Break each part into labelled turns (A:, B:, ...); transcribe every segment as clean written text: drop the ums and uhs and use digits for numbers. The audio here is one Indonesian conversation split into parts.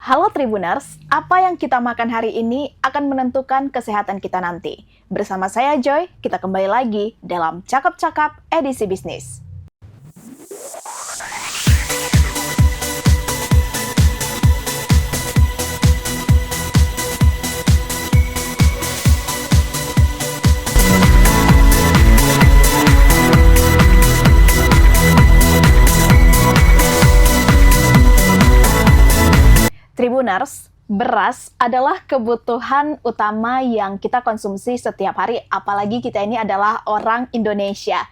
A: Halo Tribuners, apa yang kita makan hari ini akan menentukan kesehatan kita nanti. Bersama saya Joy, kita kembali lagi dalam Cakap-Cakap edisi bisnis. Tribuners, beras adalah kebutuhan utama yang kita konsumsi setiap hari, apalagi kita ini adalah orang Indonesia.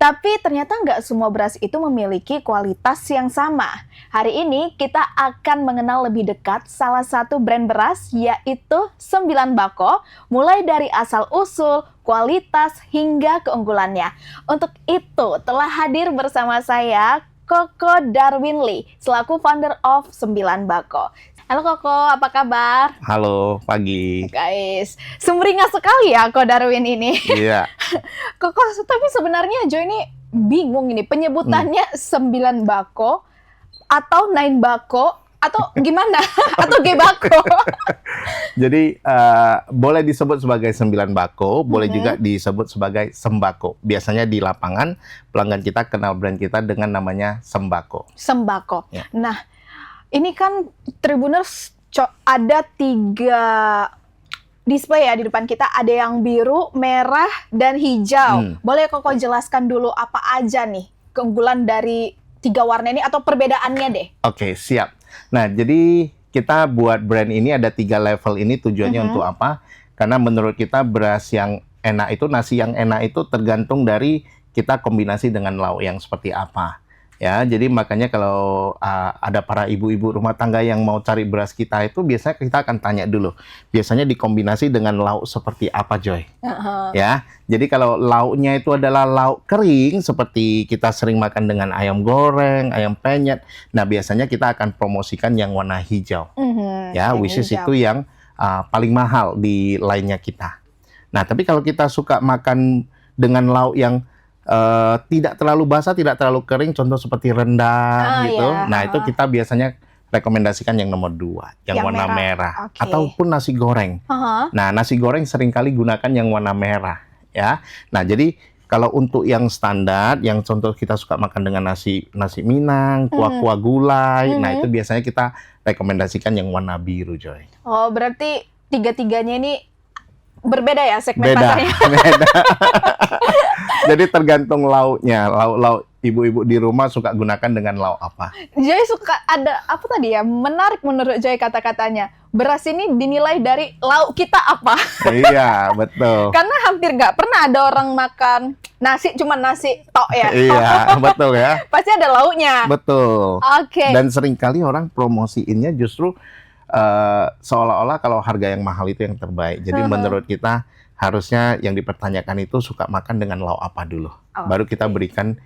A: Tapi ternyata nggak semua beras itu memiliki kualitas yang sama. Hari ini kita akan mengenal lebih dekat salah satu brand beras, yaitu Sembilan Bako, mulai dari asal-usul, kualitas, hingga keunggulannya. Untuk itu, telah hadir bersama saya Koko Darwin Lee, selaku founder of Sembilan Bako. Halo Koko, apa kabar?
B: Halo, pagi.
A: Guys, sumringah sekali ya Koko Darwin ini.
B: Iya.
A: Koko, tapi sebenarnya Jo ini bingung ini, penyebutannya Sembilan Bako, atau Nine Bako, atau gimana? Atau G Bako?
B: Jadi, boleh disebut sebagai Sembilan Bako, boleh juga disebut sebagai Sembako. Biasanya di lapangan, pelanggan kita kenal brand kita dengan namanya Sembako.
A: Sembako.
B: Ya.
A: Nah, ini kan Tribuners ada 3 display ya di depan kita. Ada yang biru, merah, dan hijau. Boleh Koko jelaskan dulu apa aja nih keunggulan dari 3 warna ini atau perbedaannya deh?
B: Oke, siap. Nah, jadi kita buat brand ini ada 3 level ini tujuannya untuk apa? Karena menurut kita beras yang enak itu, nasi yang enak itu tergantung dari kita kombinasi dengan lauk yang seperti apa. Ya, jadi makanya kalau ada para ibu-ibu rumah tangga yang mau cari beras kita itu biasanya kita akan tanya dulu. Biasanya dikombinasi dengan lauk seperti apa, Joy? Ya, jadi kalau lauknya itu adalah lauk kering seperti kita sering makan dengan ayam goreng, ayam penyet. Nah, biasanya kita akan promosikan yang warna hijau. Ya, which is itu yang paling mahal di lainnya kita. Nah, tapi kalau kita suka makan dengan lauk yang tidak terlalu basah, tidak terlalu kering, contoh seperti rendang gitu.
A: Ya.
B: Nah, itu kita biasanya rekomendasikan yang nomor 2, yang warna merah. Ataupun nasi goreng. Nah, nasi goreng seringkali gunakan yang warna merah, ya. Nah, jadi kalau untuk yang standar, yang contoh kita suka makan dengan nasi Minang, kuah-kuah gulai, nah itu biasanya kita rekomendasikan yang warna biru, Joy.
A: Oh, berarti 3-tiganya ini berbeda ya segmen pasarnya?
B: Beda. Jadi tergantung lauknya, lauk ibu-ibu di rumah suka gunakan dengan lauk apa.
A: Joy suka ada apa tadi ya? Menarik menurut Joy kata-katanya. Beras ini dinilai dari lauk kita apa?
B: Iya, betul.
A: Karena hampir nggak pernah ada orang makan nasi cuma nasi tok ya.
B: Iya, betul ya.
A: Pasti ada lauknya.
B: Betul.
A: Oke.
B: Dan seringkali orang promosiinnya justru seolah-olah kalau harga yang mahal itu yang terbaik. Jadi menurut kita harusnya yang dipertanyakan itu suka makan dengan lauk apa dulu. Baru kita berikan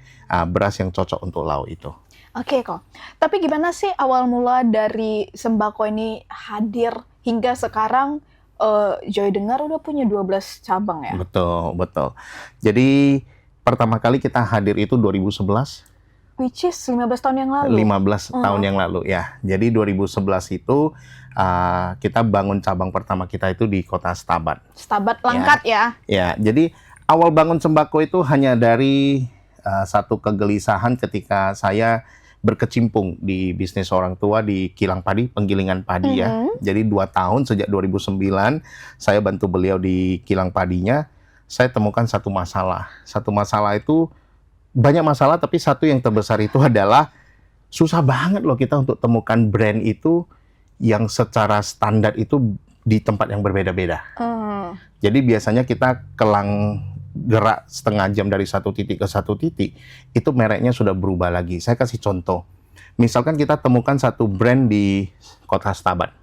B: beras yang cocok untuk lauk itu.
A: Oke kok. Tapi gimana sih awal mula dari Sembako ini hadir hingga sekarang Joy dengar udah punya 12 cabang ya?
B: Betul, betul. Jadi pertama kali kita hadir itu 2011.
A: Which is 15 tahun yang lalu?
B: 15 tahun yang lalu ya. Jadi 2011 itu kita bangun cabang pertama kita itu di kota Stabat.
A: Stabat Langkat ya?
B: Ya, jadi awal bangun Sembako itu hanya dari satu kegelisahan ketika saya berkecimpung di bisnis orang tua di kilang padi, penggilingan padi ya. Jadi 2 tahun sejak 2009 saya bantu beliau di kilang padinya. Saya temukan satu masalah. Satu masalah itu banyak masalah, tapi satu yang terbesar itu adalah susah banget loh kita untuk temukan brand itu yang secara standar itu di tempat yang berbeda-beda. Jadi biasanya kita kelang gerak setengah jam dari satu titik ke satu titik, itu mereknya sudah berubah lagi. Saya kasih contoh. Misalkan kita temukan satu brand di kota Stabat.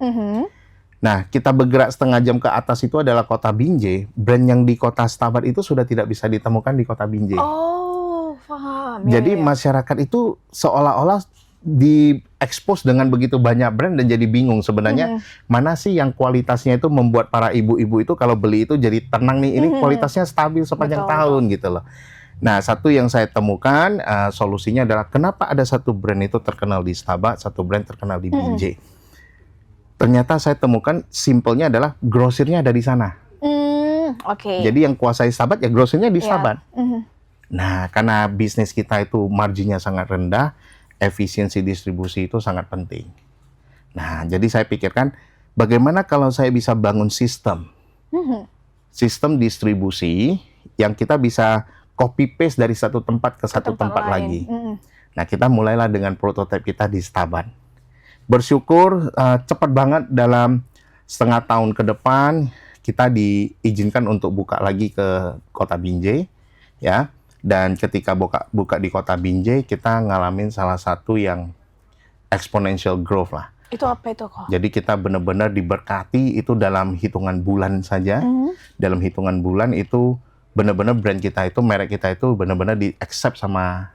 B: Nah, kita bergerak setengah jam ke atas itu adalah kota Binjai. Brand yang di kota Stabat itu sudah tidak bisa ditemukan di kota Binjai.
A: Oh, paham.
B: Jadi masyarakat itu seolah-olah diekspos dengan begitu banyak brand dan jadi bingung sebenarnya mana sih yang kualitasnya itu membuat para ibu-ibu itu kalau beli itu jadi tenang nih, ini kualitasnya stabil sepanjang tahun gitu loh. Nah, satu yang saya temukan solusinya adalah kenapa ada satu brand itu terkenal di Stabat, satu brand terkenal di Binjai. Ternyata saya temukan simpelnya adalah grosirnya ada di sana.
A: Oke.
B: Jadi yang kuasai Stabat ya grosirnya di
A: Ya.
B: Stabat. Nah, karena bisnis kita itu marginnya sangat rendah, efisiensi distribusi itu sangat penting. Nah, jadi saya pikirkan bagaimana kalau saya bisa bangun sistem distribusi yang kita bisa copy paste dari satu tempat ke satu tempat
A: lain.
B: lagi. Nah, kita mulailah dengan prototipe kita di Stabat. Bersyukur cepat banget dalam setengah tahun ke depan kita diizinkan untuk buka lagi ke Kota Binjai, ya. Dan ketika buka di Kota Binjai, kita ngalamin salah satu yang exponential growth lah.
A: Itu apa itu kok?
B: Jadi kita benar-benar diberkati itu dalam hitungan bulan saja. Dalam hitungan bulan itu benar-benar brand kita itu, merek kita itu benar-benar di-accept sama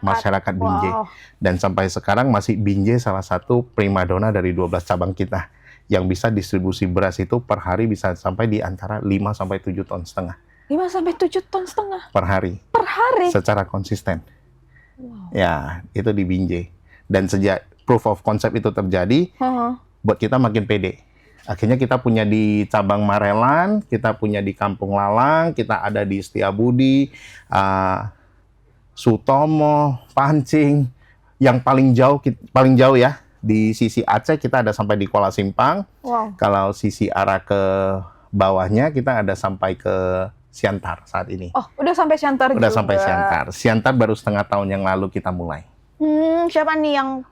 B: masyarakat Binjai.
A: Wow.
B: Dan sampai sekarang masih Binjai salah satu primadona dari 12 cabang kita yang bisa distribusi beras itu per hari bisa sampai di antara 5 sampai 7 ton setengah
A: 5-7 ton setengah
B: per hari
A: per hari.
B: secara konsisten.
A: Wow.
B: Ya, itu di Binjai. Dan sejak proof of concept itu terjadi, buat kita makin pede. Akhirnya kita punya di cabang Marelan, kita punya di Kampung Lalang, kita ada di Setiabudi, Sutomo, Pancing, yang paling jauh ya di sisi Aceh kita ada sampai di Kuala Simpang.
A: Wow.
B: Kalau sisi arah ke bawahnya kita ada sampai ke Siantar saat ini.
A: Oh, udah sampai Siantar juga.
B: Udah sampai Siantar. Siantar baru setengah tahun yang lalu kita mulai.
A: Siapa nih yang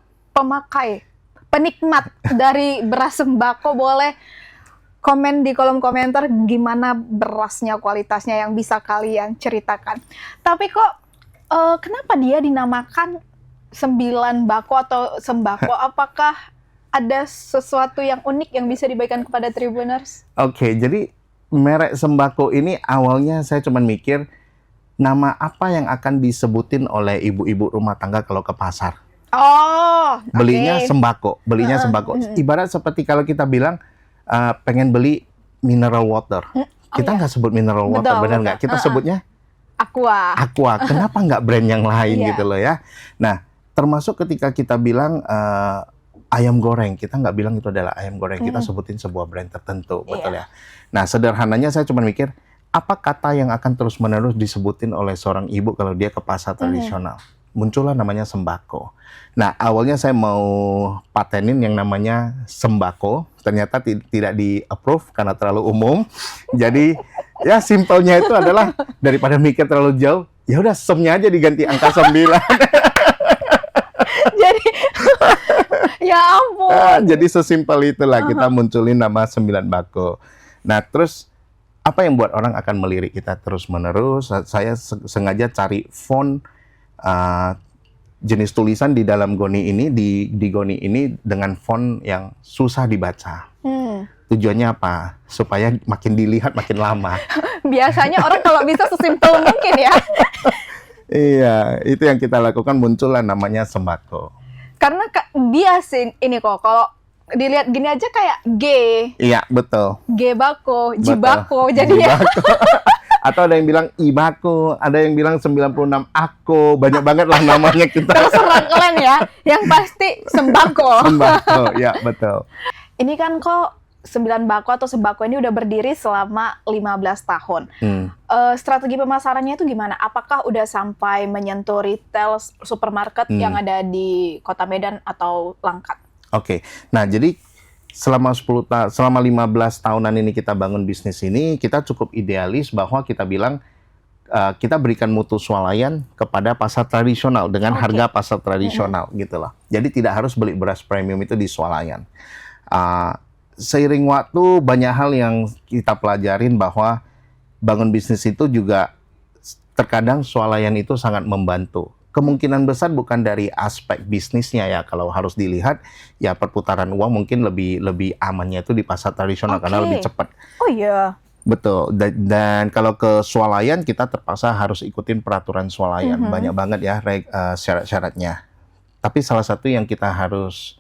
A: penikmat dari beras sembako, boleh komen di kolom komentar gimana berasnya, kualitasnya yang bisa kalian ceritakan. Tapi kok kenapa dia dinamakan 9 bako atau sembako? Apakah ada sesuatu yang unik yang bisa dibagikan kepada Tribuners?
B: Oke, jadi merek sembako ini awalnya saya cuma mikir nama apa yang akan disebutin oleh ibu-ibu rumah tangga kalau ke pasar.
A: Oh,
B: Belinya
A: oke.
B: sembako. Ibarat seperti kalau kita bilang pengen beli mineral water. Kita nggak sebut mineral water,
A: Betul,
B: benar nggak? Kita sebutnya
A: Aqua.
B: Aqua. Kenapa nggak brand yang lain
A: Iya.
B: gitu loh ya? Nah, termasuk ketika kita bilang ayam goreng, kita nggak bilang itu adalah ayam goreng. Kita sebutin sebuah brand tertentu, betul ya? Nah, sederhananya saya cuma mikir, apa kata yang akan terus-menerus disebutin oleh seorang ibu kalau dia ke pasar tradisional? Muncullah namanya sembako. Nah, awalnya saya mau patenin yang namanya sembako, ternyata tidak di-approve karena terlalu umum. Jadi, ya simpelnya itu adalah daripada mikir terlalu jauh, ya udah semnya aja diganti angka 9.
A: Jadi, ya ampun.
B: Jadi sesimpel itulah kita munculin nama 9 bako. Nah, terus apa yang buat orang akan melirik kita terus-menerus? Saya sengaja cari font jenis tulisan di dalam goni ini, di goni ini dengan font yang susah dibaca. Tujuannya apa? Supaya makin dilihat makin lama.
A: Biasanya orang kalau bisa sesimpel mungkin ya.
B: Iya, itu yang kita lakukan, muncullah namanya sembako.
A: Karena dia ini kok, kalau dilihat gini aja kayak G
B: Iya,
A: bako,
B: betul.
A: jibako, jadinya.
B: Jibako. Atau ada yang bilang ibako, ada yang bilang 96 ako, banyak banget lah namanya kita.
A: Terserah kalian ya, yang pasti sembako.
B: Sembako, ya betul.
A: Ini kan kok 9 bako atau sembako ini udah berdiri selama 15 tahun. Strategi pemasarannya itu gimana? Apakah udah sampai menyentuh retail supermarket yang ada di Kota Medan atau Langkat?
B: Oke. Nah, jadi selama 15 tahunan ini kita bangun bisnis ini, kita cukup idealis bahwa kita bilang kita berikan mutu swalayan kepada pasar tradisional dengan harga pasar tradisional gitu loh. Jadi tidak harus beli beras premium itu di swalayan. Seiring waktu banyak hal yang kita pelajarin bahwa bangun bisnis itu juga terkadang swalayan itu sangat membantu. Kemungkinan besar bukan dari aspek bisnisnya ya, kalau harus dilihat ya perputaran uang mungkin lebih amannya itu di pasar tradisional karena lebih cepat.
A: Oh iya.
B: Betul. Dan kalau ke swalayan kita terpaksa harus ikutin peraturan swalayan. Banyak banget ya syarat-syaratnya. Tapi salah satu yang kita harus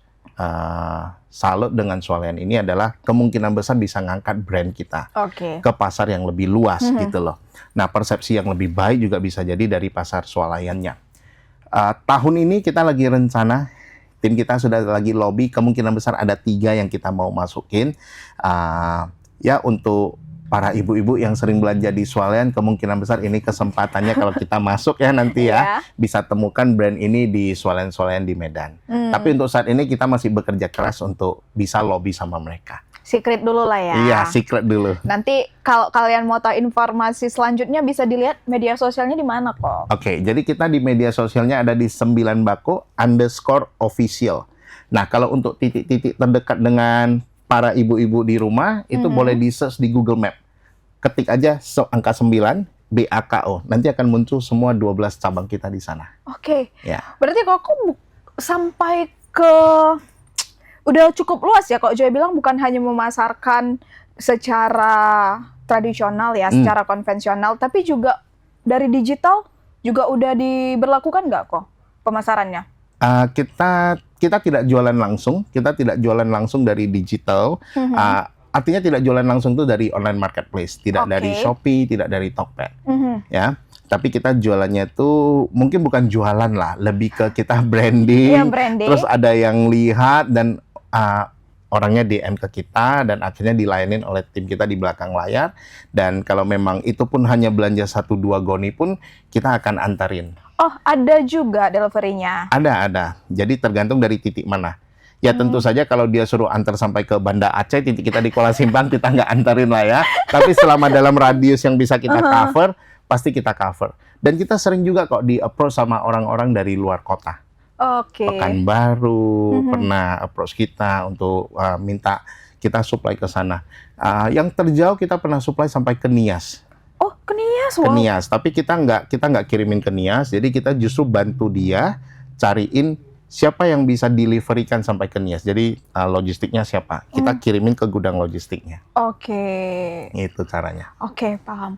B: salut dengan swalayan ini adalah kemungkinan besar bisa ngangkat brand kita ke pasar yang lebih luas gitu loh. Nah, persepsi yang lebih baik juga bisa jadi dari pasar swalayannya. Tahun ini kita lagi rencana Tim kita sudah lagi lobby, kemungkinan besar ada 3 yang kita mau masukin. Ya untuk para ibu-ibu yang sering belanja di Swalayan, kemungkinan besar ini kesempatannya kalau kita masuk ya nanti ya, bisa temukan brand ini di Swalayan-Swalayan di Medan. Tapi untuk saat ini kita masih bekerja keras untuk bisa lobby sama mereka.
A: Secret dulu lah ya.
B: Iya, secret dulu.
A: Nanti kalau kalian mau tahu informasi selanjutnya bisa dilihat media sosialnya di mana kok.
B: Oke, jadi kita di media sosialnya ada di 9bako_official. Nah, kalau untuk titik-titik terdekat dengan para ibu-ibu di rumah, itu boleh di-search di Google Map. Ketik aja angka 9, BAKO. Nanti akan muncul semua 12 cabang kita di sana.
A: Oke.
B: Ya.
A: Berarti kok sampai ke... Udah cukup luas ya, kok Joy bilang bukan hanya memasarkan secara tradisional ya, secara konvensional, tapi juga dari digital juga udah diberlakukan nggak kok pemasarannya?
B: Kita tidak jualan langsung, dari digital. Artinya tidak jualan langsung itu dari online marketplace, tidak dari Shopee, tidak dari Tokped, ya. Tapi kita jualannya itu mungkin bukan jualan lah, lebih ke kita branding. Terus ada yang lihat dan orangnya DM ke kita dan akhirnya dilayanin oleh tim kita di belakang layar. Dan kalau memang itu pun hanya belanja 1-2 goni pun kita akan antarin. Oh,
A: ada juga delivery-nya?
B: Ada. Jadi tergantung dari titik mana. Ya tentu saja kalau dia suruh antar sampai ke Banda Aceh, titik kita di Kuala Simpang, kita nggak antarin lah ya. Tapi selama dalam radius yang bisa kita cover, pasti kita cover. Dan kita sering juga kok di-approach sama orang-orang dari luar kota. Pekanbaru pernah approach kita untuk minta kita supply ke sana. Yang terjauh kita pernah supply sampai ke Nias.
A: Oh, ke Nias? Wow.
B: Ke Nias, tapi kita nggak kirimin ke Nias, jadi kita justru bantu dia cariin siapa yang bisa deliverykan sampai ke Nias. Jadi logistiknya siapa? Kita kirimin ke gudang logistiknya. Itu caranya.
A: Paham.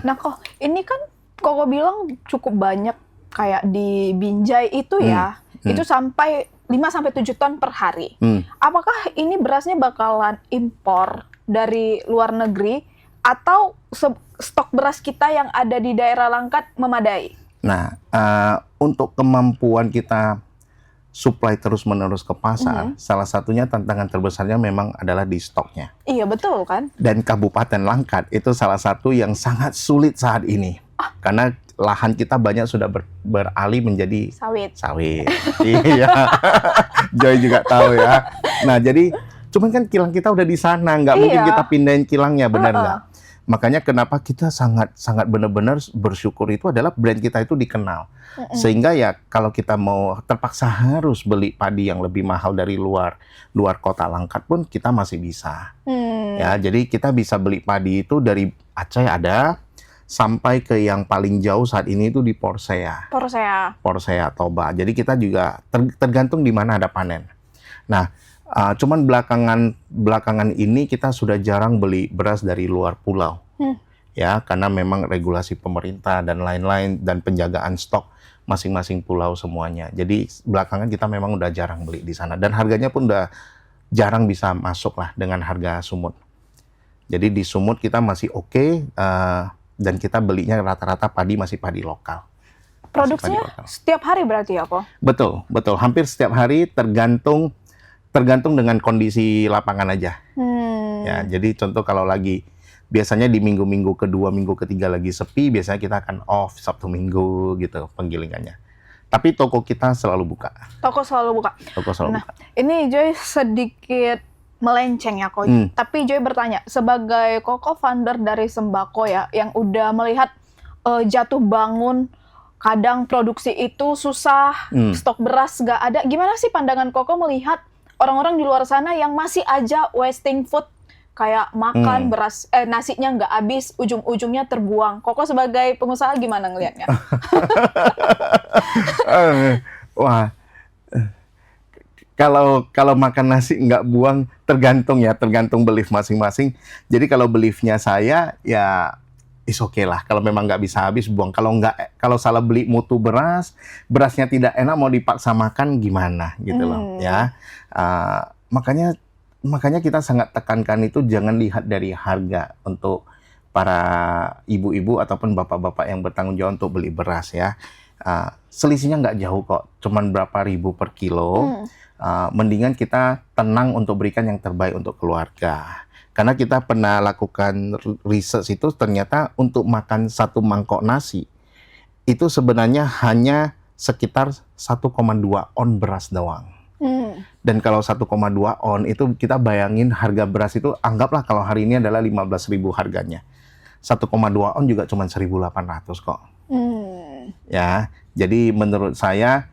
A: Nah kok, ini kan Koko bilang cukup banyak kayak di Binjai itu ya. Itu sampai 5-7 ton per hari. Apakah ini berasnya bakalan impor dari luar negeri atau stok beras kita yang ada di daerah Langkat memadai?
B: Nah, untuk kemampuan kita supply terus-menerus ke pasar, salah satunya tantangan terbesarnya memang adalah di stoknya.
A: Iya, betul kan? Dan
B: Kabupaten Langkat itu salah satu yang sangat sulit saat ini. Karena lahan kita banyak sudah beralih menjadi sawit. Iya, Joy juga tahu ya. Nah, jadi cuman kan kilang kita udah di sana, nggak mungkin kita pindahin kilangnya, benar nggak? Makanya kenapa kita sangat benar-benar bersyukur itu adalah brand kita itu dikenal. Sehingga ya kalau kita mau terpaksa harus beli padi yang lebih mahal dari luar kota Langkat pun kita masih bisa. Ya, jadi kita bisa beli padi itu dari Aceh ada sampai ke yang paling jauh saat ini itu di Porsea Toba. Jadi kita juga tergantung di mana ada panen. Nah, cuman belakangan ini kita sudah jarang beli beras dari luar pulau. Ya, karena memang regulasi pemerintah dan lain-lain dan penjagaan stok masing-masing pulau semuanya. Jadi belakangan kita memang udah jarang beli di sana dan harganya pun udah jarang bisa masuk lah dengan harga Sumut. Jadi di Sumut kita masih oke, dan kita belinya rata-rata masih padi lokal.
A: Produksinya setiap hari berarti ya, kok?
B: Betul. Hampir setiap hari tergantung dengan kondisi lapangan aja. Ya, jadi contoh kalau lagi biasanya di minggu-minggu kedua, minggu ketiga lagi sepi, biasanya kita akan off Sabtu Minggu gitu penggilingannya. Tapi toko kita selalu buka. Nah,
A: ini Joy sedikit melenceng ya, kok. Tapi Joy bertanya, sebagai co-founder dari Sembako ya, yang udah melihat jatuh bangun, kadang produksi itu susah, stok beras nggak ada. Gimana sih pandangan Koko melihat orang-orang di luar sana yang masih aja wasting food, kayak makan beras, nasinya nggak habis, ujung-ujungnya terbuang. Koko sebagai pengusaha gimana ngelihatnya?
B: Wah, kalau makan nasi nggak buang tergantung belief masing-masing. Jadi kalau beliefnya saya ya is okay lah. Kalau memang nggak bisa habis buang. Kalau salah beli mutu berasnya tidak enak mau dipaksa makan gimana gitu loh ya. Makanya kita sangat tekankan itu jangan lihat dari harga untuk para ibu-ibu ataupun bapak-bapak yang bertanggung jawab untuk beli beras ya. selisihnya nggak jauh kok, cuman berapa ribu per kilo. Mendingan kita tenang untuk berikan yang terbaik untuk keluarga. Karena kita pernah lakukan research itu, ternyata untuk makan satu mangkok nasi itu sebenarnya hanya sekitar 1,2 on beras doang. Dan kalau 1,2 on itu kita bayangin harga beras itu, anggaplah kalau hari ini adalah 15.000 harganya. 1,2 on juga cuma 1.800 kok. Ya, jadi menurut saya,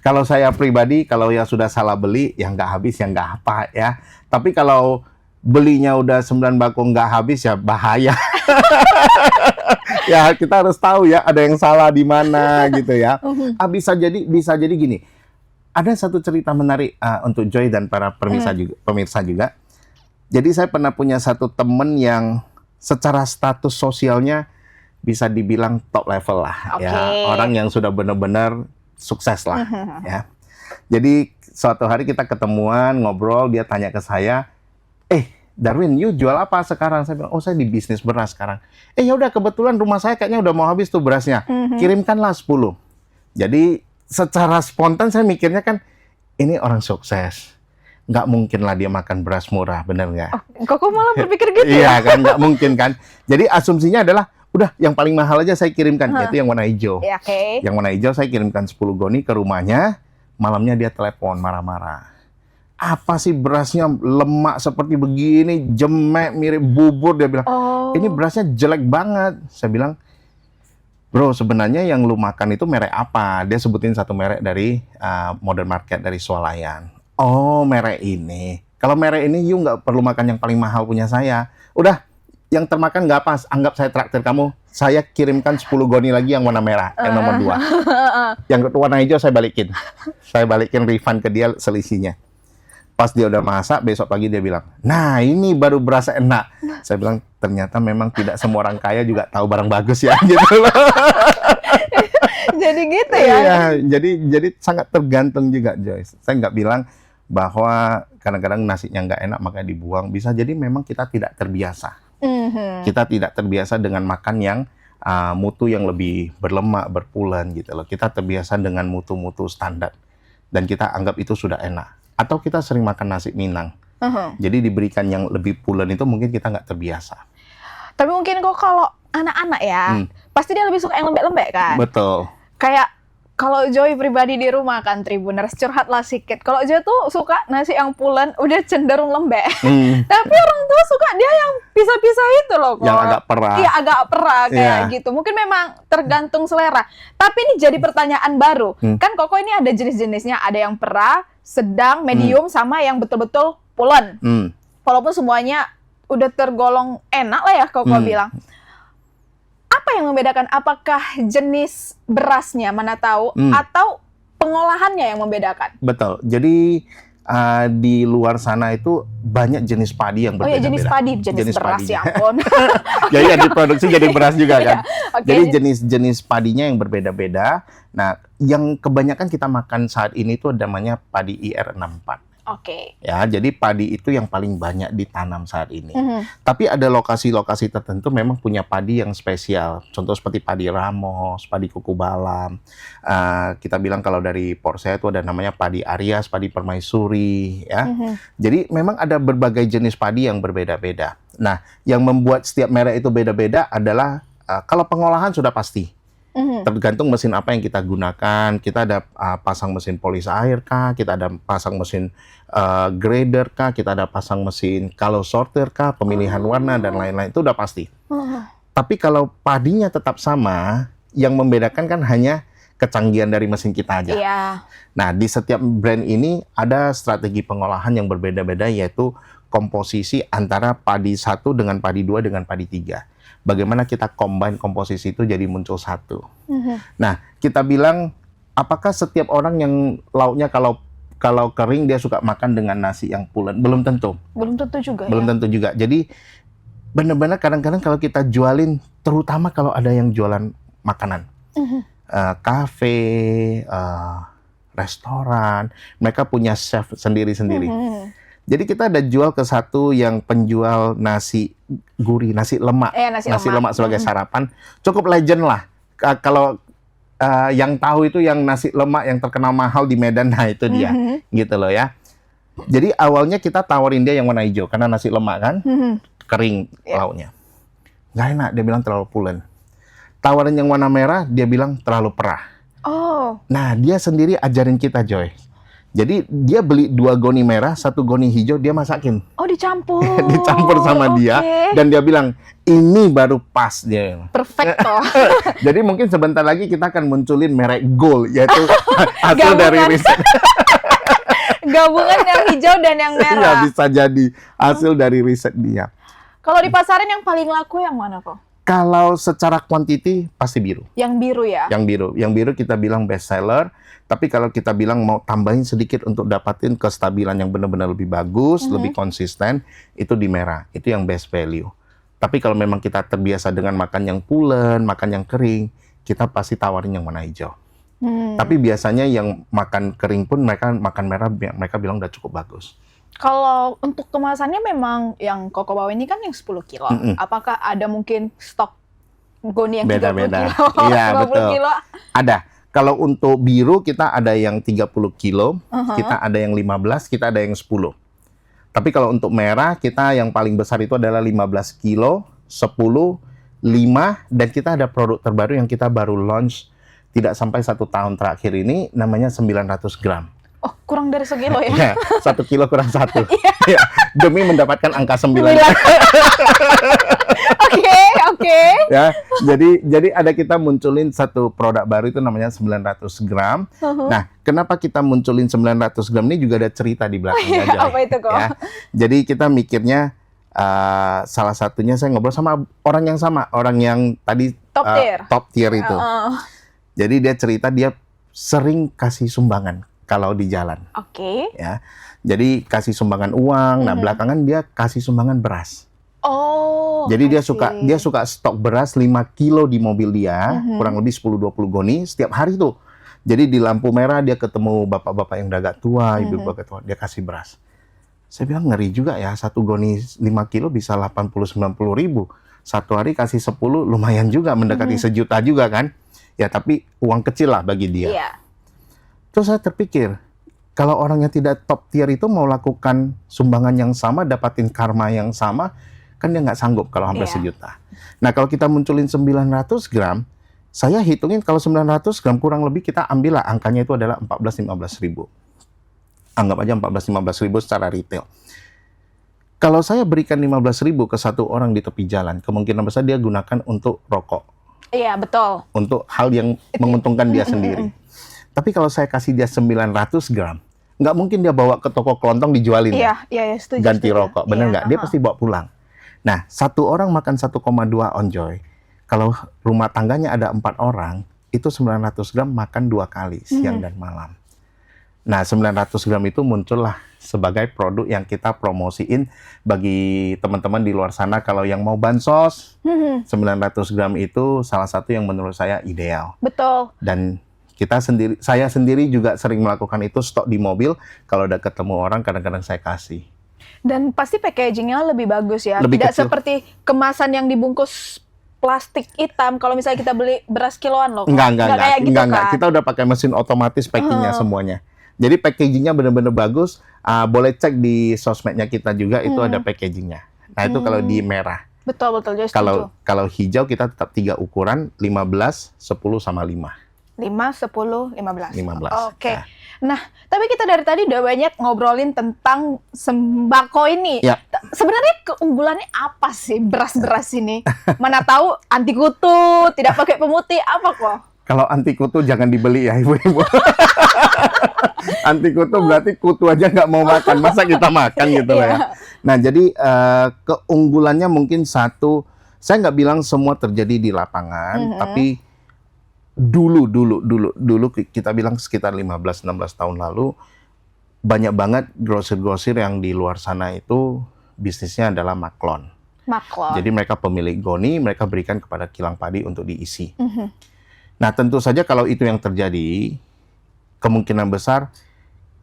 B: kalau saya pribadi, kalau yang sudah salah beli, yang nggak habis, yang nggak apa ya. Tapi kalau belinya udah 9 bako nggak habis, ya bahaya. Ya kita harus tahu ya, ada yang salah di mana gitu ya. Bisa jadi gini. Ada satu cerita menarik untuk Joy dan para pemirsa juga. Jadi saya pernah punya satu temen yang secara status sosialnya bisa dibilang top level lah, ya, orang yang sudah benar-benar sukses lah, ya. Jadi suatu hari kita ketemuan, ngobrol, dia tanya ke saya, Darwin, you jual apa sekarang? Saya bilang, saya di bisnis beras sekarang. Ya udah, kebetulan rumah saya kayaknya udah mau habis tuh berasnya, kirimkanlah 10. Jadi secara spontan saya mikirnya kan, ini orang sukses, nggak mungkin lah dia makan beras murah, bener nggak?
A: Kok malah berpikir gitu
B: Iya
A: ya?
B: kan, nggak mungkin kan. Jadi asumsinya adalah, udah yang paling mahal aja saya kirimkan, yaitu yang warna hijau.
A: Ya,
B: Yang warna hijau saya kirimkan 10 goni ke rumahnya, malamnya dia telepon marah-marah. Apa sih berasnya lemak seperti begini, jemek, mirip bubur, dia bilang. Ini berasnya jelek banget. Saya bilang, bro, sebenarnya yang lu makan itu merek apa? Dia sebutin satu merek dari Modern Market, dari Swalayan. Oh, merek ini. Kalau merek ini, you nggak perlu makan yang paling mahal punya saya. Udah, yang termakan nggak pas, anggap saya traktir kamu. Saya kirimkan 10 goni lagi yang warna merah, yang nomor 2. Yang warna hijau saya balikin. Saya balikin refund ke dia selisihnya. Pas dia udah masak, besok pagi dia bilang, nah ini baru berasa enak. Saya bilang, ternyata memang tidak semua orang kaya juga tahu barang bagus ya, gitu loh.
A: Jadi gitu ya?
B: Iya, jadi sangat tergantung juga, Joyce. Saya nggak bilang bahwa kadang-kadang nasinya nggak enak makanya dibuang. Bisa jadi memang kita tidak terbiasa. Kita tidak terbiasa dengan makan yang mutu yang lebih berlemak, berpulen gitu loh. Kita terbiasa dengan mutu-mutu standar. Dan kita anggap itu sudah enak. Atau kita sering makan nasi Minang. Jadi diberikan yang lebih pulen itu mungkin kita nggak terbiasa.
A: Tapi mungkin kok kalau anak-anak ya, pasti dia lebih suka yang lembek-lembek kan?
B: Betul.
A: Kayak kalau Joy pribadi di rumah kan, Tribuners, curhatlah sedikit. Kalau Joy tuh suka nasi yang pulen, udah cenderung lembek. Tapi orang tua suka dia yang pisah-pisah itu loh.
B: Yang agak perah.
A: Iya, agak perah kayak gitu. Mungkin memang tergantung selera. Tapi ini jadi pertanyaan baru. Kan Koko ini ada jenis-jenisnya. Ada yang perah, sedang, medium, sama yang betul-betul pulen. Walaupun semuanya udah tergolong enak lah ya Koko bilang. Apa yang membedakan? Apakah jenis berasnya, mana tahu, atau pengolahannya yang membedakan?
B: Betul. Jadi di luar sana itu banyak jenis padi yang berbeda-beda.
A: Jenis padi, jenis beras ya ampun.
B: Jadi diproduksi jadi beras juga kan.
A: Okay.
B: Jadi jenis-jenis padinya yang berbeda-beda. Nah, yang kebanyakan kita makan saat ini itu namanya padi IR64. Ya, jadi padi itu yang paling banyak ditanam saat ini. Tapi ada lokasi-lokasi tertentu memang punya padi yang spesial. Contoh seperti padi Ramos, padi Kuku Balam. Kita bilang kalau dari Porsche itu ada namanya padi Arias, padi Permaisuri. Ya. Jadi memang ada berbagai jenis padi yang berbeda-beda. Nah, yang membuat setiap merek itu beda-beda adalah kalau pengolahan sudah pasti. Tergantung mesin apa yang kita gunakan. Kita ada pasang mesin polis air kah, kita ada pasang mesin grader kah, kita ada pasang mesin color sorter kah, pemilihan warna dan lain-lain, itu udah pasti. Tapi kalau padinya tetap sama, yang membedakan kan hanya kecanggihan dari mesin kita aja. Nah, di setiap brand ini ada strategi pengolahan yang berbeda-beda, yaitu komposisi antara padi 1 dengan padi 2 dengan padi 3. Bagaimana kita combine komposisi itu jadi muncul satu. Nah, kita bilang, apakah setiap orang yang lauknya kalau kering dia suka makan dengan nasi yang pulen? Belum tentu.
A: Belum tentu juga.
B: Belum tentu juga. Jadi benar-benar kadang-kadang kalau kita jualin, terutama kalau ada yang jualan makanan, kafe, restoran, mereka punya chef sendiri-sendiri. Jadi kita ada jual ke satu yang penjual nasi gurih, nasi lemak, nasi lemak sebagai sarapan, cukup legend lah. Kalau yang tahu itu yang nasi lemak yang terkenal mahal di Medan, nah itu dia, gitu loh ya. Jadi awalnya kita tawarin dia yang warna hijau karena nasi lemak kan, kering lauknya. Nggak enak, dia bilang terlalu pulen. Tawarin yang warna merah, dia bilang terlalu perah.
A: Oh.
B: Nah, dia sendiri ajarin kita, Joy. Jadi dia beli 2 goni merah, 1 goni hijau, dia masakin.
A: Oh, dicampur.
B: Dicampur sama dia, dan dia bilang, ini baru pas dia.
A: Perfecto.
B: Jadi mungkin sebentar lagi kita akan munculin merek Gold, yaitu hasil dari riset.
A: Gabungan yang hijau dan yang merah.
B: Iya, bisa jadi hasil dari riset dia.
A: Kalau di pasaran yang paling laku yang mana kok?
B: Kalau secara kuantiti pasti biru.
A: Yang biru ya?
B: Yang biru kita bilang best seller. Tapi kalau kita bilang mau tambahin sedikit untuk dapatin kestabilan yang benar-benar lebih bagus, lebih konsisten, itu di merah. Itu yang best value. Tapi kalau memang kita terbiasa dengan makan yang pulen, makan yang kering, kita pasti tawarin yang warna hijau. Tapi biasanya yang makan kering pun mereka makan merah, mereka bilang udah cukup bagus.
A: Kalau untuk kemasannya memang yang Koko bawa ini kan yang 10 kilo. Apakah ada mungkin stok goni yang 30
B: Beda-beda.
A: kilo?
B: Iya,
A: 50
B: betul.
A: kilo?
B: Ada. Kalau untuk biru kita ada yang 30 kilo, kita ada yang 15, kita ada yang 10. Tapi kalau untuk merah kita yang paling besar itu adalah 15 kilo, 10, 5, dan kita ada produk terbaru yang kita baru launch tidak sampai 1 tahun terakhir ini, namanya 900 gram.
A: Oh, kurang dari sekilo ya?
B: Ya, 1 kilo kurang 1. Ya, demi mendapatkan angka 9.
A: Oke.
B: Ya, jadi ada kita munculin satu produk baru itu namanya 900 gram. Nah, kenapa kita munculin 900 gram ini juga ada cerita di belakangnya aja.
A: Apa itu kok?
B: Ya. Jadi kita mikirnya salah satunya saya ngobrol sama orang yang sama, orang yang tadi top tier itu. Jadi dia cerita dia sering kasih sumbangan kalau di jalan.
A: Oke.
B: Ya. Jadi kasih sumbangan uang, nah belakangan dia kasih sumbangan beras.
A: Oh.
B: Jadi dia suka stok beras 5 kilo di mobil dia, kurang lebih 10-20 goni setiap hari tuh. Jadi di lampu merah dia ketemu bapak-bapak yang udah agak tua, ibu-ibu agak tua, dia kasih beras. Saya bilang ngeri juga ya, 1 goni 5 kilo bisa 80-90 ribu. Satu hari kasih 10 lumayan juga, mendekati 1 juta juga kan. Ya tapi uang kecil lah bagi dia.
A: Iya.
B: Terus saya terpikir, kalau orang yang tidak top tier itu mau lakukan sumbangan yang sama, dapatin karma yang sama, kan dia nggak sanggup kalau hampir 1 juta. Nah kalau kita munculin 900 gram, saya hitungin kalau 900 gram kurang lebih kita ambil lah angkanya itu adalah 14-15 ribu. Anggap aja 14-15 ribu secara retail. Kalau saya berikan 15 ribu ke satu orang di tepi jalan, kemungkinan besar dia gunakan untuk rokok.
A: Iya, betul.
B: Untuk hal yang menguntungkan dia sendiri. Tapi kalau saya kasih dia 900 gram, nggak mungkin dia bawa ke toko kelontong dijualin.
A: Iya, setuju.
B: Ganti rokok, bener nggak? Dia pasti bawa pulang. Nah, satu orang makan 1,2 onjoy. Kalau rumah tangganya ada 4 orang, itu 900 gram makan 2 kali, siang dan malam. Nah, 900 gram itu muncullah sebagai produk yang kita promosiin bagi teman-teman di luar sana. Kalau yang mau bansos, 900 gram itu salah satu yang menurut saya ideal.
A: Betul.
B: Dan saya sendiri juga sering melakukan itu, stok di mobil. Kalau udah ketemu orang, kadang-kadang saya kasih.
A: Dan pasti packagingnya lebih bagus ya.
B: Lebih
A: Tidak
B: kecil.
A: seperti kemasan yang dibungkus plastik hitam. Kalau misalnya kita beli beras kiloan loh.
B: Enggak,
A: kayak gitu kan.
B: Kita udah pakai mesin otomatis packingnya semuanya. Jadi packagingnya benar-benar bagus. Boleh cek di sosmednya kita juga, itu ada packagingnya. Nah itu kalau di merah.
A: Betul, just setuju.
B: Kalau hijau kita tetap 3 ukuran, 15, 10 sama 5.
A: 5, 10, 15.
B: 15.
A: Oke.
B: Ya.
A: Nah, tapi kita dari tadi udah banyak ngobrolin tentang sembako ini.
B: Ya.
A: Sebenarnya keunggulannya apa sih beras-beras ini? Mana tahu anti kutu, tidak pakai pemutih, apa kok?
B: Kalau anti kutu jangan dibeli ya ibu-ibu. Anti kutu berarti kutu aja nggak mau makan, masa kita makan gitu loh ya. Nah jadi keunggulannya mungkin satu, saya nggak bilang semua terjadi di lapangan, tapi dulu kita bilang sekitar 15-16 tahun lalu banyak banget grosir-grosir yang di luar sana itu bisnisnya adalah maklon. Jadi mereka pemilik goni, mereka berikan kepada kilang padi untuk diisi. Nah tentu saja kalau itu yang terjadi, kemungkinan besar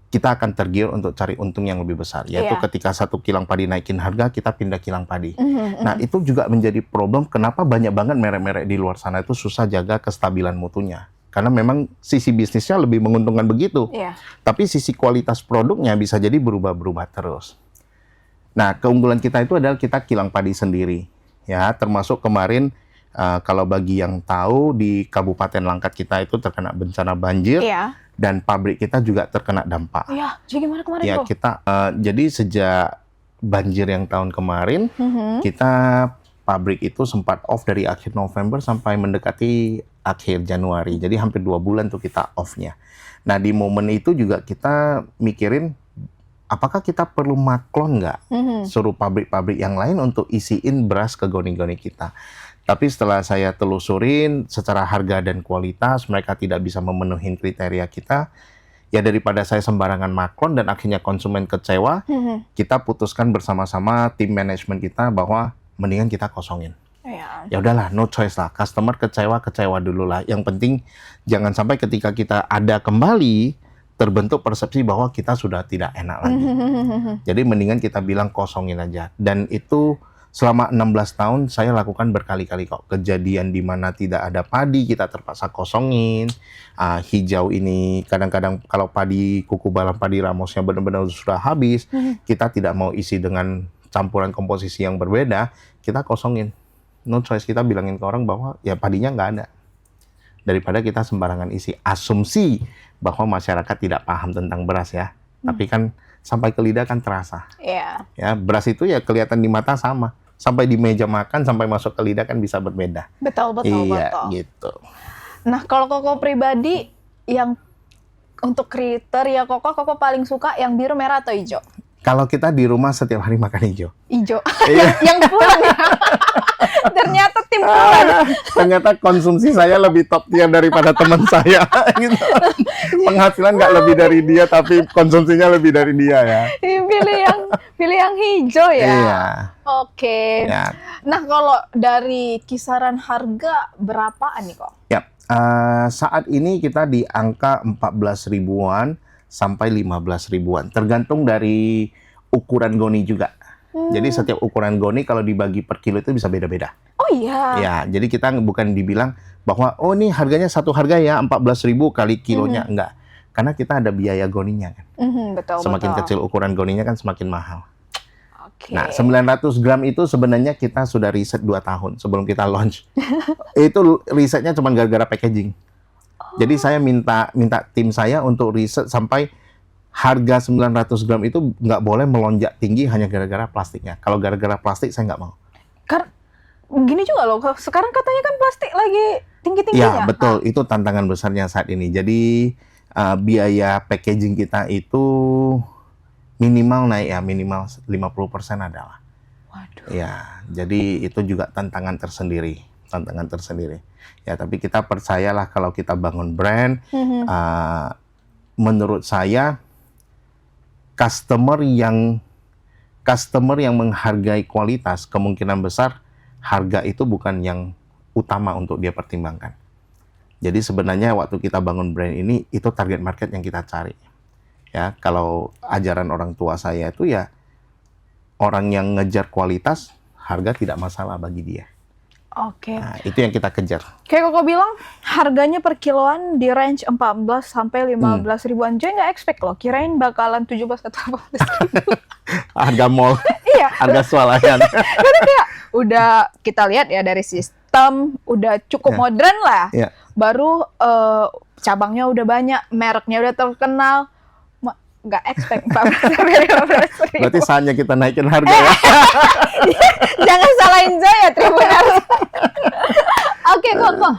B: kita akan tergiur untuk cari untung yang lebih besar, yaitu ketika satu kilang padi naikin harga, kita pindah kilang padi. Nah itu juga menjadi problem kenapa banyak banget merek-merek di luar sana itu susah jaga kestabilan mutunya. karena memang sisi bisnisnya lebih menguntungkan begitu.
A: Iya.
B: Tapi sisi kualitas produknya bisa jadi berubah-berubah terus. Nah, keunggulan kita itu adalah kita kilang padi sendiri, ya. Termasuk kemarin kalau bagi yang tahu di Kabupaten Langkat kita itu terkena bencana banjir,
A: Iya.
B: dan pabrik kita juga terkena dampak.
A: Iya, jadi gimana kemarin
B: Ya,
A: kok?
B: kita jadi sejak banjir yang tahun kemarin,
A: Mhm.
B: kita pabrik itu sempat off dari akhir November sampai mendekati akhir Januari. Jadi hampir 2 bulan tuh kita off-nya. Nah, di momen itu juga kita mikirin, apakah kita perlu maklon nggak?
A: Mhm.
B: Suruh pabrik-pabrik yang lain untuk isiin beras ke goni-goni kita. Tapi setelah saya telusurin secara harga dan kualitas, mereka tidak bisa memenuhi kriteria kita. Ya daripada saya sembarangan maklon dan akhirnya konsumen kecewa,
A: Mhm.
B: kita putuskan bersama-sama tim manajemen kita bahwa mendingan kita kosongin.
A: Iya.
B: Ya udahlah, no choice lah. Customer kecewa dulu lah. Yang penting jangan sampai ketika kita ada kembali terbentuk persepsi bahwa kita sudah tidak enak lagi.
A: Mhm.
B: Jadi mendingan kita bilang kosongin aja. Dan itu selama 16 tahun saya lakukan berkali-kali kok. Kejadian di mana tidak ada padi, kita terpaksa kosongin. Hijau ini kadang-kadang kalau padi kukubalan padi ramosnya benar-benar sudah habis, kita tidak mau isi dengan campuran komposisi yang berbeda, kita kosongin. No choice, kita bilangin ke orang bahwa ya padinya nggak ada. Daripada kita sembarangan isi. Asumsi bahwa masyarakat tidak paham tentang beras ya. Tapi kan sampai ke lidah kan terasa.
A: Iya.
B: Ya, beras itu ya kelihatan di mata sama. Sampai di meja makan, sampai masuk ke lidah kan bisa berbeda.
A: Betul, betul,
B: Iya,
A: betul.
B: gitu.
A: Nah, kalau Koko pribadi yang untuk kriteria Koko paling suka yang biru, merah atau hijau?
B: Kalau kita di rumah setiap hari makan hijau.
A: Hijau.
B: Iya.
A: Yang pulang ya. Ternyata tim pulang.
B: Ternyata konsumsi saya lebih top tier daripada teman saya. Gitu. Penghasilan nggak lebih dari dia, tapi konsumsinya lebih dari dia ya.
A: Pilih yang hijau ya.
B: Iya.
A: Oke.
B: Ya.
A: Nah, kalau dari kisaran harga berapaan nih kok?
B: Ya. Saat ini kita di angka 14 ribuan sampai 15 ribuan. Tergantung dari ukuran goni juga. Jadi setiap ukuran goni kalau dibagi per kilo itu bisa beda-beda.
A: Oh iya.
B: Ya, jadi kita bukan dibilang bahwa oh ini harganya satu harga ya 14.000 kali kilonya, enggak. Karena kita ada biaya goninya kan.
A: Betul,
B: Semakin
A: betul.
B: kecil ukuran goninya kan semakin mahal.
A: Oke.
B: Nah, 900 gram itu sebenarnya kita sudah riset 2 tahun sebelum kita launch. Itu risetnya cuma gara-gara packaging. Jadi saya minta tim saya untuk riset sampai harga 900 gram itu nggak boleh melonjak tinggi hanya gara-gara plastiknya. Kalau gara-gara plastik saya nggak mau.
A: Gini juga loh, sekarang katanya kan plastik lagi tinggi-tingginya.
B: Ya, betul. Itu tantangan besarnya saat ini. Jadi biaya packaging kita itu minimal naik ya, minimal 50% adalah.
A: Waduh.
B: Ya, jadi itu juga tantangan tersendiri. Ya, tapi kita percayalah kalau kita bangun brand, menurut saya customer yang menghargai kualitas, kemungkinan besar harga itu bukan yang utama untuk dia pertimbangkan. Jadi sebenarnya waktu kita bangun brand ini, itu target market yang kita cari. Ya, kalau ajaran orang tua saya itu ya orang yang ngejar kualitas, harga tidak masalah bagi dia.
A: Oke.
B: Nah, itu yang kita kejar.
A: Kayak Koko bilang, harganya per kiloan di range 14 sampai 15 ribuan. Jadi nggak expect loh, kirain bakalan 17 atau 18 ribu.
B: Harga mall,
A: Iya,
B: harga swalayan.
A: karena kayak udah kita lihat ya dari sistem, udah cukup
B: Ya.
A: modern lah.
B: Ya.
A: Baru cabangnya udah banyak, mereknya udah terkenal. Nggak expect 14 sampai 15 ribu.
B: Berarti saatnya kita naikin harga ya.
A: Jangan salahin saya, Tribuners. Oke, Koko.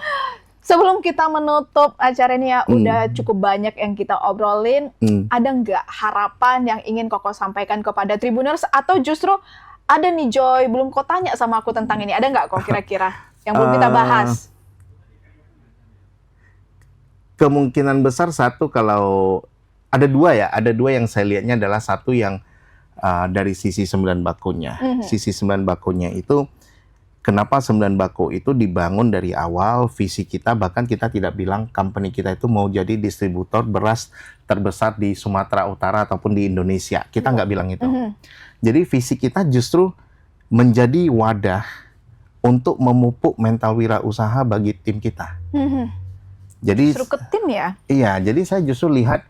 A: Sebelum kita menutup acara ini ya, udah cukup banyak yang kita obrolin. Ada nggak harapan yang ingin Koko sampaikan kepada Tribuners? Atau justru ada nih Joy, belum kau tanya sama aku tentang ini. Ada nggak kok kira-kira yang belum kita bahas?
B: Kemungkinan besar satu, kalau ada dua yang saya lihatnya adalah satu yang dari sisi 9 bakunya. Sisi 9 bakunya itu, kenapa 9 baku itu dibangun dari awal, visi kita, bahkan kita tidak bilang company kita itu mau jadi distributor beras terbesar di Sumatera Utara ataupun di Indonesia. Kita nggak bilang itu. Jadi visi kita justru menjadi wadah untuk memupuk mental wirausaha bagi tim kita. Jadi
A: Justru ke tim ya?
B: iya, jadi saya justru lihat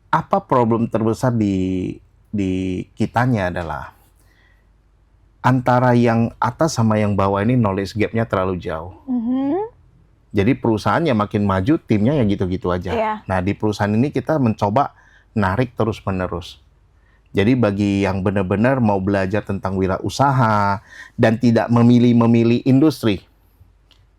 B: apa problem terbesar di kitanya adalah antara yang atas sama yang bawah ini knowledge gap-nya terlalu jauh. Jadi perusahaannya makin maju, timnya ya gitu-gitu aja.
A: Iya.
B: Nah, di perusahaan ini kita mencoba narik terus-menerus. Jadi bagi yang benar-benar mau belajar tentang wirausaha dan tidak memilih industri,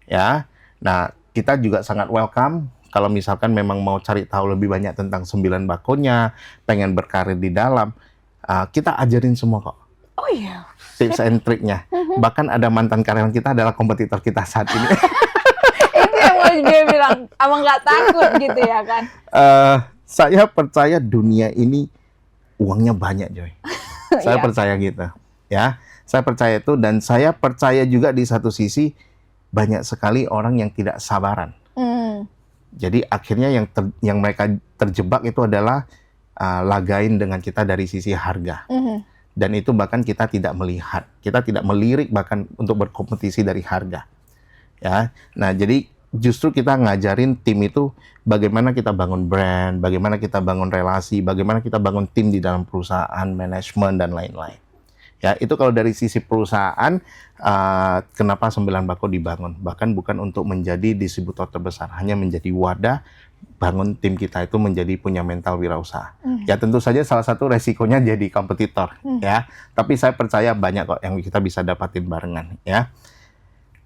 B: ya. Nah, kita juga sangat welcome kalau misalkan memang mau cari tahu lebih banyak tentang 9 bakonya, pengen berkarir di dalam, kita ajarin semua kok.
A: Oh iya.
B: Tips and triknya. Bahkan ada mantan karyawan kita adalah kompetitor kita saat ini.
A: Itu yang mau dia bilang, emang nggak takut gitu ya kan?
B: Saya percaya dunia ini uangnya banyak, Joy. Saya
A: Iya.
B: percaya gitu, ya. Saya percaya itu, dan saya percaya juga di satu sisi banyak sekali orang yang tidak sabaran. Jadi akhirnya yang mereka terjebak itu adalah lagain dengan kita dari sisi harga. Dan itu bahkan kita tidak melihat, kita tidak melirik bahkan untuk berkompetisi dari harga. Ya, nah jadi justru kita ngajarin tim itu bagaimana kita bangun brand, bagaimana kita bangun relasi, bagaimana kita bangun tim di dalam perusahaan, manajemen dan lain-lain. Ya, itu kalau dari sisi perusahaan, kenapa 9 Bako dibangun? Bahkan bukan untuk menjadi distributor terbesar, hanya menjadi wadah bangun tim kita itu menjadi punya mental wirausaha. Ya tentu saja salah satu resikonya jadi kompetitor, ya. Tapi saya percaya banyak kok yang kita bisa dapatin barengan, ya.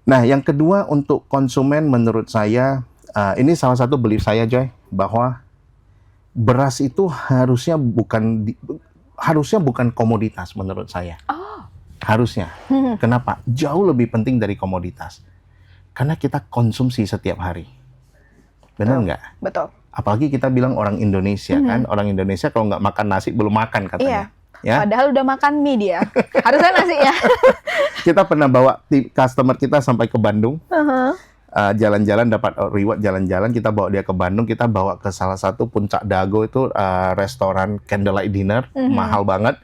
B: Nah, yang kedua untuk konsumen menurut saya, ini salah satu belief saya, Joy, bahwa beras itu harusnya bukan komoditas menurut saya.
A: Oh.
B: Harusnya. Kenapa? Jauh lebih penting dari komoditas. Karena kita konsumsi setiap hari. Benar nggak?
A: Betul.
B: Apalagi kita bilang orang Indonesia kan, orang Indonesia kalau nggak makan nasi belum makan katanya. Ya?
A: Padahal udah makan mie dia. Harusnya nasinya.
B: Kita pernah bawa customer kita sampai ke Bandung, jalan-jalan dapat reward jalan-jalan, kita bawa dia ke Bandung, kita bawa ke salah satu Puncak Dago itu restoran candlelight dinner, mahal banget.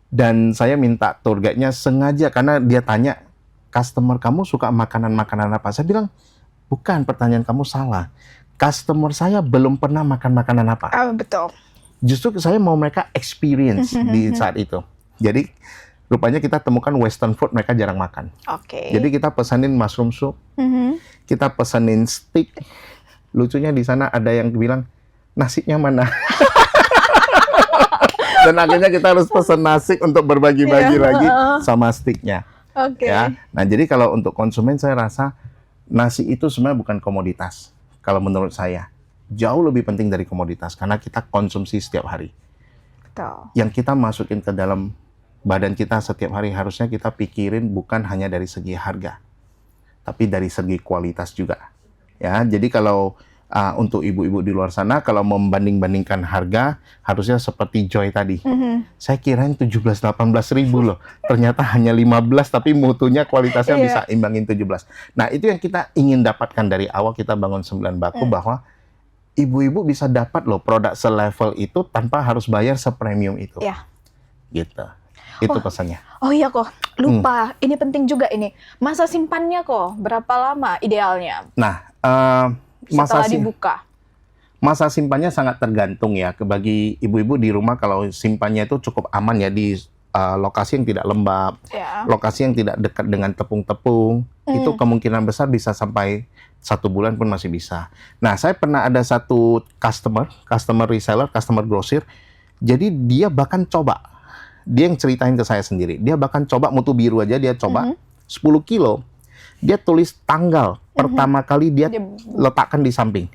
B: Dan saya minta tour guide-nya sengaja karena dia tanya, customer kamu suka makanan-makanan apa? Saya bilang, bukan, pertanyaan kamu salah. Customer saya belum pernah makan makanan apa.
A: Betul.
B: Justru saya mau mereka experience di saat itu. Jadi rupanya kita temukan western food mereka jarang makan.
A: Oke.
B: Jadi kita pesanin mushroom soup, kita pesanin steak. Lucunya di sana ada yang bilang, nasinya mana? Dan akhirnya kita harus pesan nasi untuk berbagi-bagi lagi sama steaknya.
A: Oke.
B: Ya. Nah, jadi kalau untuk konsumen saya rasa nasi itu sebenarnya bukan komoditas. Kalau menurut saya, jauh lebih penting dari komoditas karena kita konsumsi setiap hari.
A: Betul.
B: Yang kita masukin ke dalam badan kita setiap hari harusnya kita pikirin bukan hanya dari segi harga, tapi dari segi kualitas juga. Ya, jadi kalau untuk ibu-ibu di luar sana, kalau membanding-bandingkan harga, harusnya seperti Joy tadi. Saya kirain 17-18 ribu loh. Ternyata hanya 15, tapi mutunya kualitasnya bisa imbangin 17. Nah, itu yang kita ingin dapatkan dari awal kita bangun 9 Bako, bahwa ibu-ibu bisa dapat loh produk selevel itu tanpa harus bayar sepremium itu.
A: Iya.
B: Gitu. Itu pesannya.
A: Oh iya kok, lupa. Ini penting juga ini. Masa simpannya kok, berapa lama idealnya?
B: Nah,
A: Setelah dibuka.
B: Masa simpannya sangat tergantung ya. Bagi ibu-ibu di rumah kalau simpannya itu cukup aman ya di lokasi yang tidak lembab, lokasi yang tidak dekat dengan tepung-tepung, itu kemungkinan besar bisa sampai 1 bulan pun masih bisa. Nah, saya pernah ada satu customer reseller, customer grosir. Jadi dia bahkan coba, dia yang ceritain ke saya sendiri. Dia bahkan coba mutu biru aja dia coba 10 kilo. Dia tulis tanggal pertama kali dia letakkan di samping.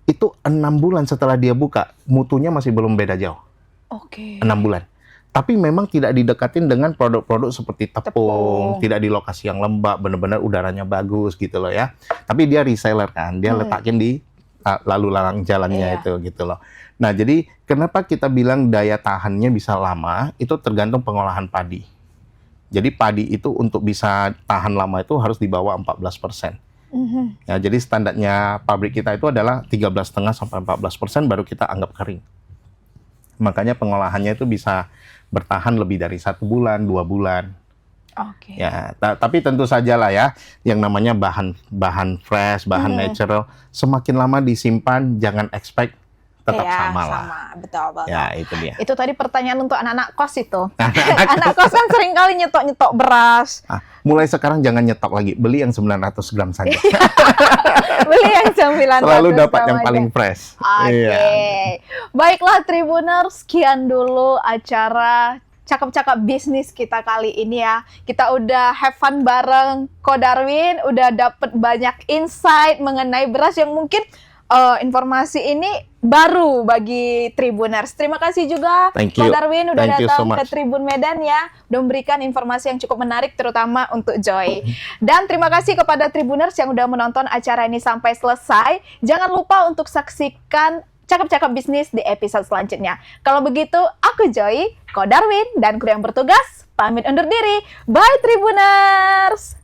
B: Itu 6 bulan setelah dia buka, mutunya masih belum beda jauh.
A: Oke.
B: 6 bulan. Tapi memang tidak didekatin dengan produk-produk seperti tepung, tidak di lokasi yang lembab, benar-benar udaranya bagus gitu loh ya. Tapi dia reseller kan, dia letakin di lalu lalang jalannya itu gitu loh. Nah, jadi kenapa kita bilang daya tahannya bisa lama, itu tergantung pengolahan padi. Jadi padi itu untuk bisa tahan lama itu harus di bawah 14%. Ya, jadi standarnya pabrik kita itu adalah 13,5 sampai 14% baru kita anggap kering. Makanya pengolahannya itu bisa bertahan lebih dari 1 bulan, 2 bulan.
A: Oke.
B: Ya, tapi tentu saja lah ya, yang namanya bahan fresh, bahan natural, semakin lama disimpan, jangan expect tetap sama lah.
A: Betul banget.
B: Ya, itu dia.
A: Itu tadi pertanyaan untuk anak-anak kos itu. Anak kos kan sering kali nyetok-nyetok beras.
B: Mulai sekarang jangan nyetok lagi, beli yang 900 gram saja.
A: Beli yang 900
B: Selalu dapat
A: gram
B: yang
A: aja.
B: paling fresh.
A: Oke.
B: Iya.
A: Baiklah Tribuners, sekian dulu acara cakap-cakap bisnis kita kali ini ya. Kita udah have fun bareng Ko Darwin, udah dapet banyak insight mengenai beras yang mungkin informasi ini baru bagi Tribuners. Terima kasih juga
B: Thank
A: Ko
B: you.
A: Darwin udah
B: Thank you
A: datang
B: so much.
A: ke Tribun Medan ya. Udah memberikan informasi yang cukup menarik terutama untuk Joy. Dan terima kasih kepada Tribuners yang udah menonton acara ini sampai selesai. Jangan lupa untuk saksikan cakap-cakap bisnis di episode selanjutnya. Kalau begitu, aku Joy, Ko Darwin, dan kru yang bertugas pamit undur diri. Bye Tribuners!